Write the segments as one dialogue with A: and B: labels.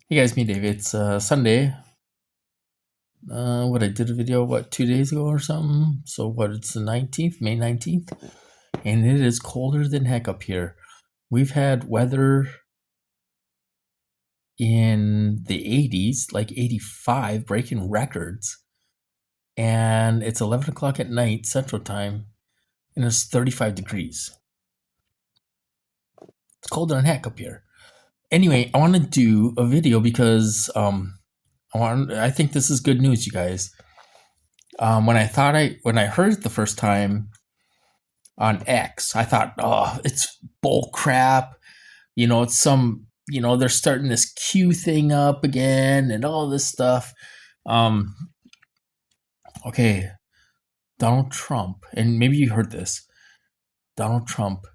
A: Hey guys, me Dave. It's Sunday. I did a video 2 days ago or something. So it's the 19th, May 19th, and it is colder than heck up here. We've had weather in the 80s, like 85, breaking records, and it's 11 o'clock at night Central Time, and it's 35 degrees. It's colder than heck up here. Anyway, I want to do a video because I think this is good news, you guys. When I heard it the first time on X, I thought, oh, it's bull crap. It's they're starting this Q thing up again and all this stuff. Um, okay, Donald Trump, and maybe you heard this. Donald Trump,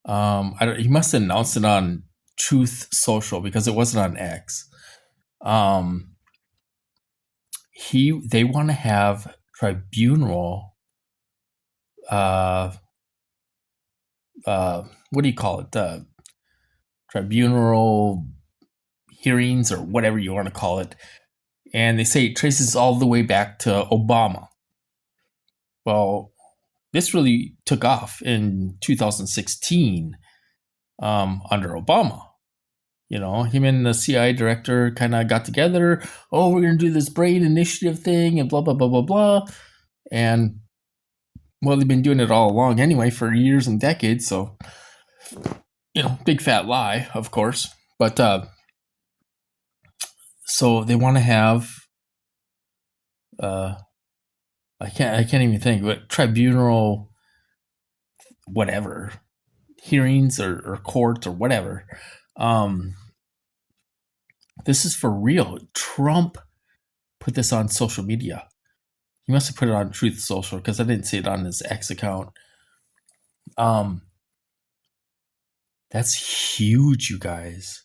A: he must have announced it on Truth Social because it wasn't on X. They want to have tribunal, what do you call it? Tribunal hearings or whatever you want to call it. And they say it traces all the way back to Obama. Well, this really took off in 2016 under Obama. Him and the CIA director kind of got together. Oh, we're going to do this brain initiative thing and blah, blah, blah, blah, blah. And, well, they've been doing it all along anyway for years and decades. So, big fat lie, of course. But, so they want to have, I can't even think, but tribunal, whatever, hearings or court or whatever. This is for real. Trump put this on social media. He must have put it on Truth Social because I didn't see it on his X account. That's huge, you guys.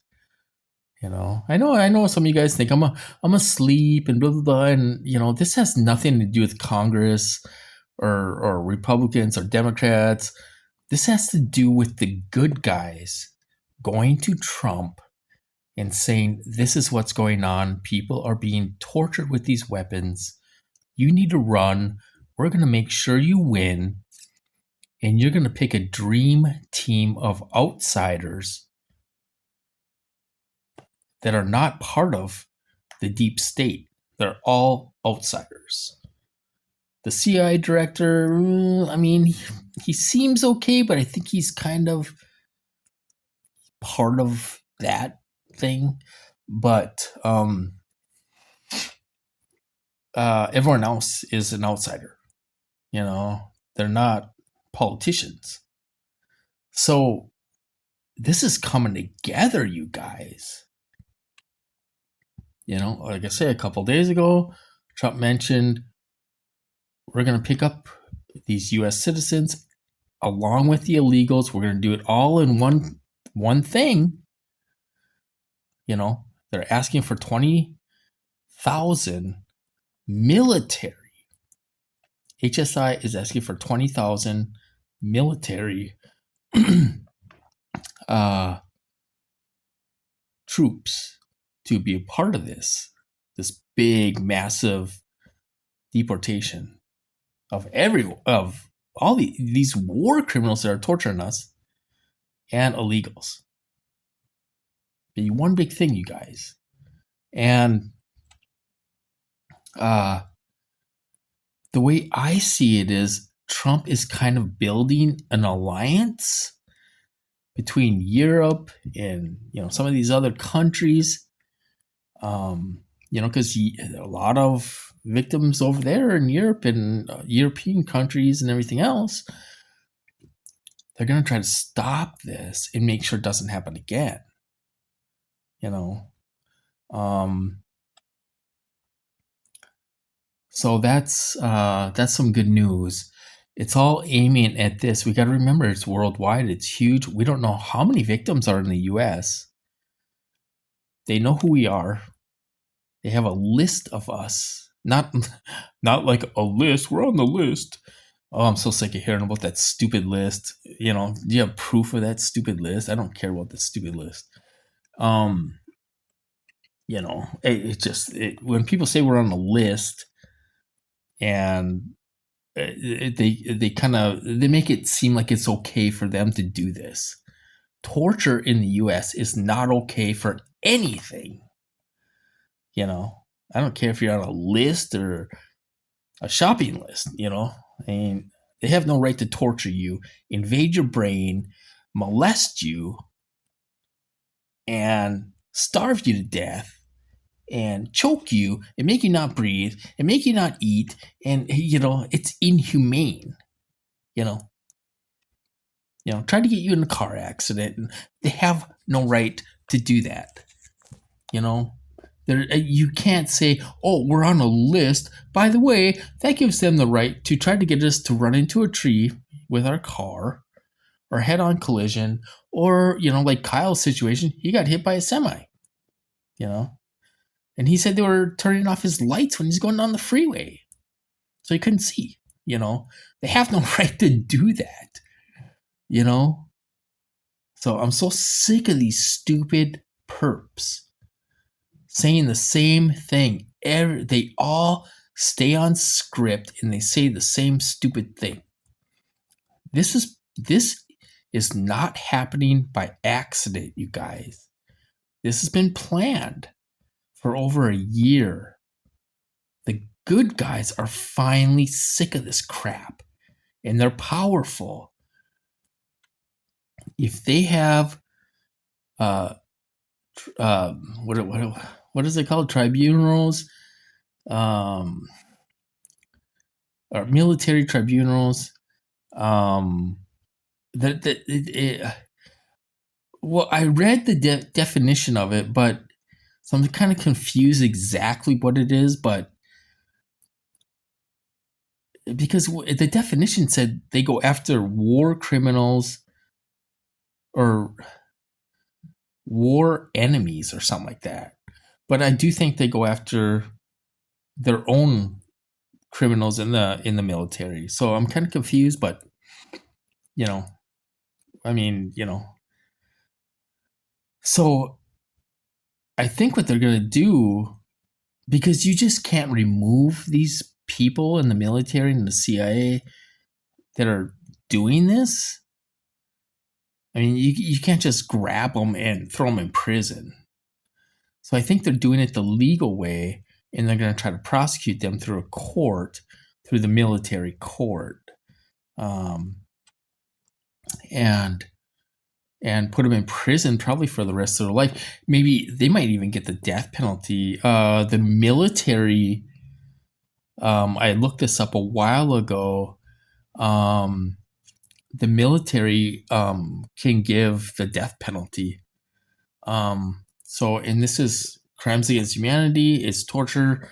A: I know some of you guys think I'm asleep and blah blah blah, and this has nothing to do with Congress or Republicans or Democrats. This has to do with the good guys going to Trump and saying, this is what's going on. People are being tortured with these weapons. You need to run. We're going to make sure you win. And you're going to pick a dream team of outsiders that are not part of the deep state. They're all outsiders. The CIA director, he seems okay, but I think he's kind of part of that thing. But everyone else is an outsider. They're not politicians. So this is coming together, you guys. Like I said, a couple days ago, Trump mentioned we're going to pick up these U.S. citizens along with the illegals. We're going to do it all in one thing. They're asking for 20,000 military. HSI is asking for 20,000 military troops to be a part of this big, massive deportation of all these war criminals that are torturing us and illegals. Be one big thing, you guys. And the way I see it is Trump is kind of building an alliance between Europe and some of these other countries. Because a lot of victims over there in Europe and European countries and everything else, they're going to try to stop this and make sure it doesn't happen again. So that's some good news. It's all aiming at this. We got to remember it's worldwide. It's huge. We don't know how many victims are in the U.S. They know who we are. They have a list of us. Not like a list. We're on the list. Oh, I'm so sick of hearing about that stupid list. Do you have proof of that stupid list? I don't care about the stupid list. when people say we're on a list and they make it seem like it's okay for them to do this. Torture in the US is not okay for anything. I don't care if you're on a list or a shopping list, and they have no right to torture you, invade your brain, molest you, and starve you to death, and choke you, and make you not breathe, and make you not eat, and it's inhumane. Try to get you in a car accident, and they have no right to do that. You can't say, oh, we're on a list. By the way, that gives them the right to try to get us to run into a tree with our car or head-on collision, or, like Kyle's situation, he got hit by a semi, and he said they were turning off his lights when he's going down the freeway, so he couldn't see. They have no right to do that, So I'm so sick of these stupid perps saying the same thing. They all stay on script and they say the same stupid thing. This is not happening by accident, you guys. This has been planned for over a year. The good guys are finally sick of this crap, and they're powerful. If they have what is it called? Tribunals, or military tribunals. Well, I read the definition of it, but so I'm kind of confused exactly what it is. But because the definition said they go after war criminals or war enemies or something like that. But I do think they go after their own criminals in the military. So I'm kind of confused, but so I think what they're going to do, because you just can't remove these people in the military and the CIA that are doing this. I mean, you can't just grab them and throw them in prison. So I think they're doing it the legal way, and they're going to try to prosecute them through a court, through the military court, and put them in prison probably for the rest of their life. Maybe they might even get the death penalty. The military, I looked this up a while ago. The military can give the death penalty. And this is crimes against humanity. It's torture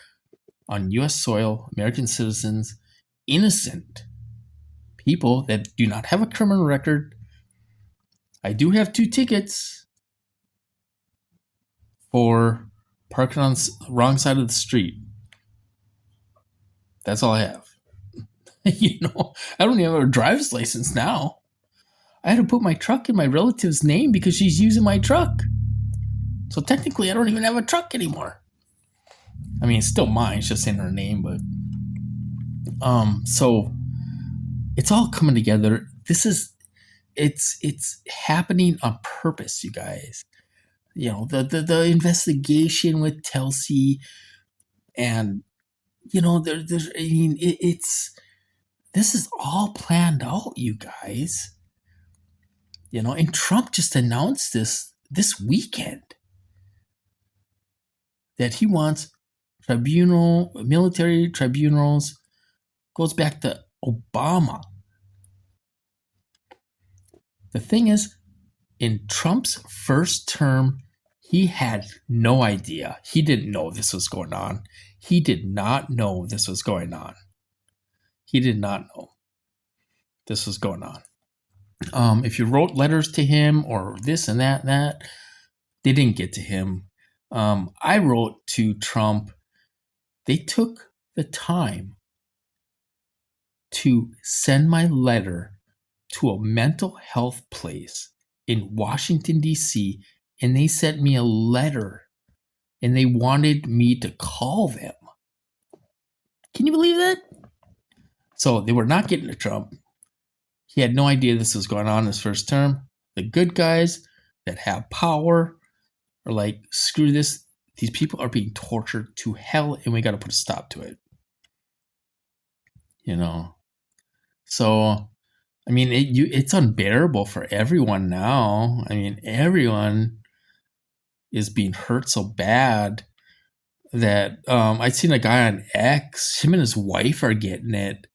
A: on U.S. soil, American citizens, innocent people that do not have a criminal record. I do have 2 tickets for parking on the wrong side of the street. That's all I have. I don't even have a driver's license now. I had to put my truck in my relative's name because she's using my truck. So technically, I don't even have a truck anymore. I mean, it's still mine. It's just in her name, but so it's all coming together. It's happening on purpose, you guys. The investigation with Tulsi, and there's this is all planned out, you guys. And Trump just announced this weekend that he wants military tribunals. Goes back to Obama. The thing is, in Trump's first term, he had no idea. He didn't know this was going on. He did not know this was going on. He did not know this was going on. If you wrote letters to him or this and that, they didn't get to him. I wrote to Trump. They took the time to send my letter to a mental health place in Washington, D.C., and they sent me a letter and they wanted me to call them. Can you believe that? So they were not getting to Trump. He had no idea this was going on his first term. The good guys that have power are like, screw this. These people are being tortured to hell, and we got to put a stop to it. You know? So, I mean, it's unbearable for everyone now. I mean, everyone is being hurt so bad that I'd seen a guy on X, him and his wife are getting it,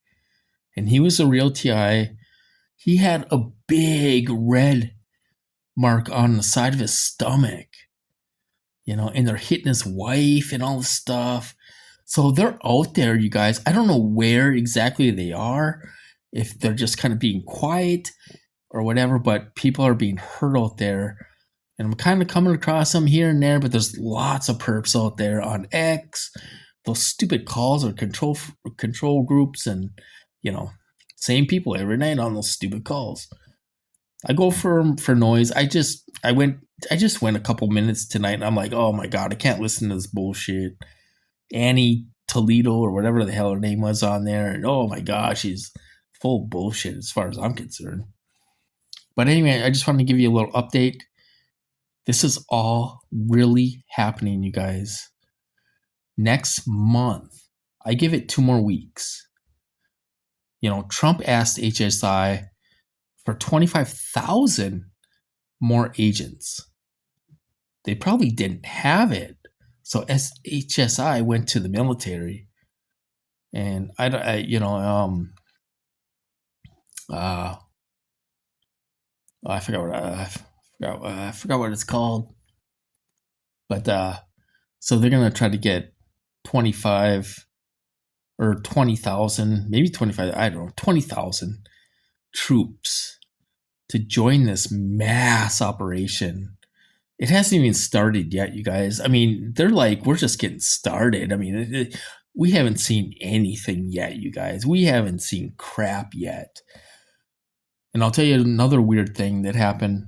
A: and he was a real TI. He had a big red mark on the side of his stomach, and they're hitting his wife and all this stuff. So they're out there, you guys. I don't know where exactly they are, if they're just kind of being quiet or whatever, but people are being hurt out there. And I'm kind of coming across them here and there, but there's lots of perps out there on X. Those stupid calls are control groups, and same people every night on those stupid calls. I go for noise. I just went a couple minutes tonight, and I'm like, oh my god, I can't listen to this bullshit. Annie Toledo or whatever the hell her name was on there, and oh my gosh, she's full of bullshit as far as I'm concerned. But anyway, I just wanted to give you a little update. This is all really happening, you guys. Next month, I give it 2 more weeks. Trump asked HSI for 25,000 more agents. They probably didn't have it. So HSI went to the military. And I forgot what it's called. But so they're gonna try to get 25 or 20,000, maybe 25. I don't know, 20,000 troops to join this mass operation. It hasn't even started yet, you guys. I mean, they're like, we're just getting started. I mean, we haven't seen anything yet, you guys. We haven't seen crap yet. And I'll tell you another weird thing that happened.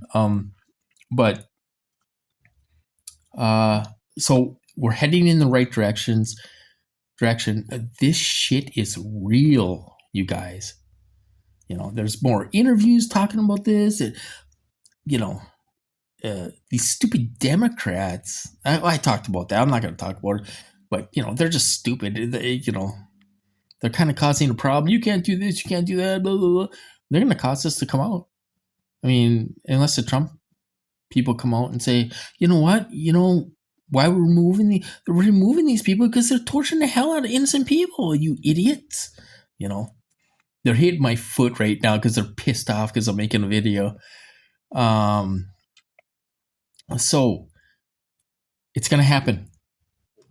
A: So we're heading in the right direction. This shit is real, you guys. There's more interviews talking about this. These stupid Democrats. I talked about that. I'm not going to talk about it. But, they're just stupid. They're kind of causing a problem. You can't do this. You can't do that. Blah, blah, blah. They're going to cause this to come out. I mean, unless the Trump people come out and say, you know what? Why we're removing these people? Because they're torturing the hell out of innocent people, you idiots. They're hitting my foot right now because they're pissed off because I'm making a video. So it's going to happen.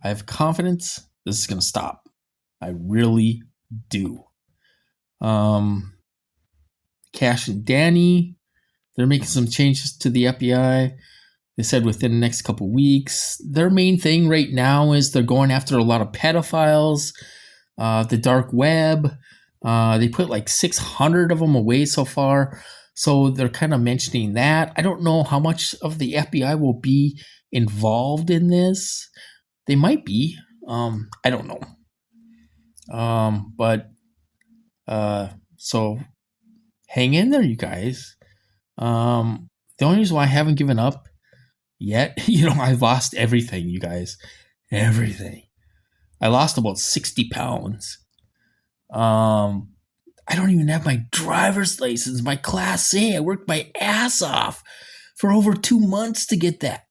A: I have confidence this is going to stop. I really do. Cash and Danny, they're making some changes to the FBI. They said within the next couple weeks. Their main thing right now is they're going after a lot of pedophiles, the dark web. They put like 600 of them away so far. So they're kind of mentioning that. I don't know how much of the FBI will be involved in this. They might be. I don't know. So hang in there, you guys. The only reason why I haven't given up yet, I've lost everything, you guys. Everything. I lost about 60 pounds. I don't even have my driver's license, my Class A. I worked my ass off for over 2 months to get that.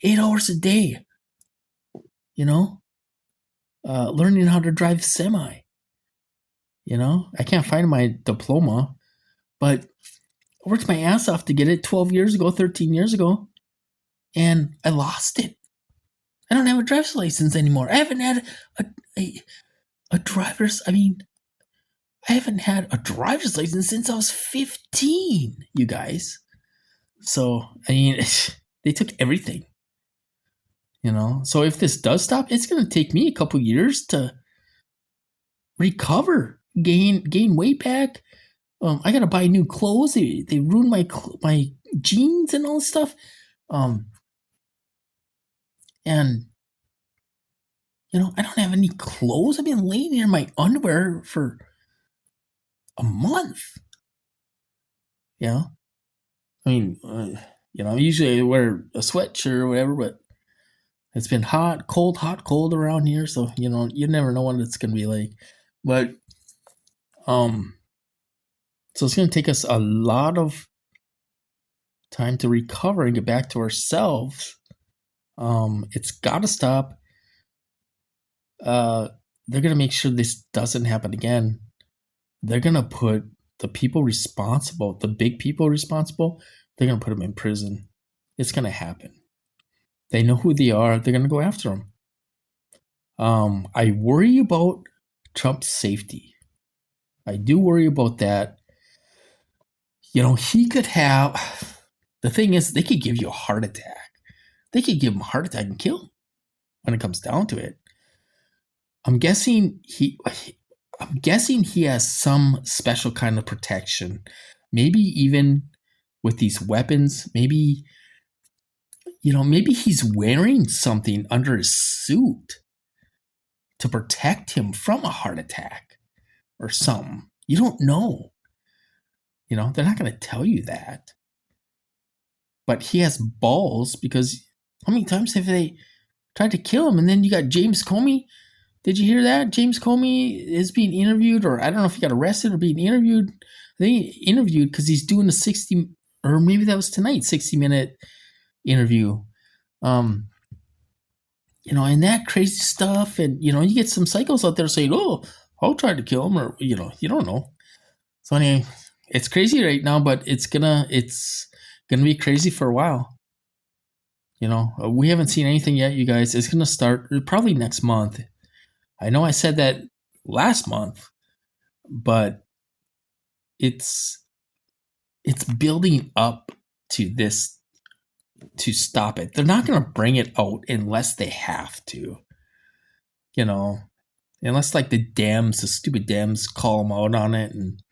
A: 8 hours a day. Learning how to drive semi. I can't find my diploma, but I worked my ass off to get it 12 years ago, 13 years ago, and I lost it. I don't have a driver's license anymore. I haven't had a driver's, I haven't had a driver's license since I was 15, you guys. So, they took everything. So if this does stop, it's going to take me a couple years to recover, gain weight back. I got to buy new clothes. They ruined my jeans and all this stuff. And, I don't have any clothes. I've been laying here in my underwear for a month. I mean, usually I wear a sweatshirt or whatever, but it's been hot, cold around here. So, you never know what it's going to be like. But, so it's going to take us a lot of time to recover and get back to ourselves. It's got to stop. They're going to make sure this doesn't happen again. They're going to put the people responsible, the big people responsible, they're going to put them in prison. It's going to happen. They know who they are. They're going to go after them. I worry about Trump's safety. I do worry about that. He could have. The thing is, they could give you a heart attack. They could give him a heart attack and kill him when it comes down to it. I'm guessing he has some special kind of protection. Maybe even with these weapons, maybe he's wearing something under his suit to protect him from a heart attack or something. You don't know. They're not going to tell you that. But he has balls, because how many times have they tried to kill him? And then you got James Comey. Did you hear that? James Comey is being interviewed, or I don't know if he got arrested or being interviewed. They interviewed because he's doing a 60, or maybe that was tonight, 60-minute interview. And that crazy stuff. And, you get some psychos out there saying, oh, I'll try to kill him, or, you don't know. So anyway, it's crazy right now, but it's gonna be crazy for a while. We haven't seen anything yet, you guys. It's gonna start probably next month. I know I said that last month, but it's building up to this to stop it. They're not going to bring it out unless they have to. Unless like the stupid Dems call them out on it and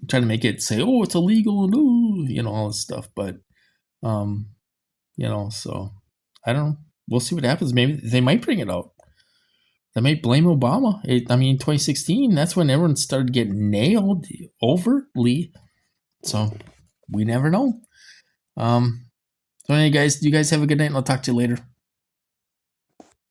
A: try to make it say, oh, it's illegal and all this stuff. But so I don't know. We'll see what happens. Maybe they might bring it out. They might blame Obama. 2016, that's when everyone started getting nailed overtly. So we never know. So anyway, guys, you guys have a good night, and I'll talk to you later.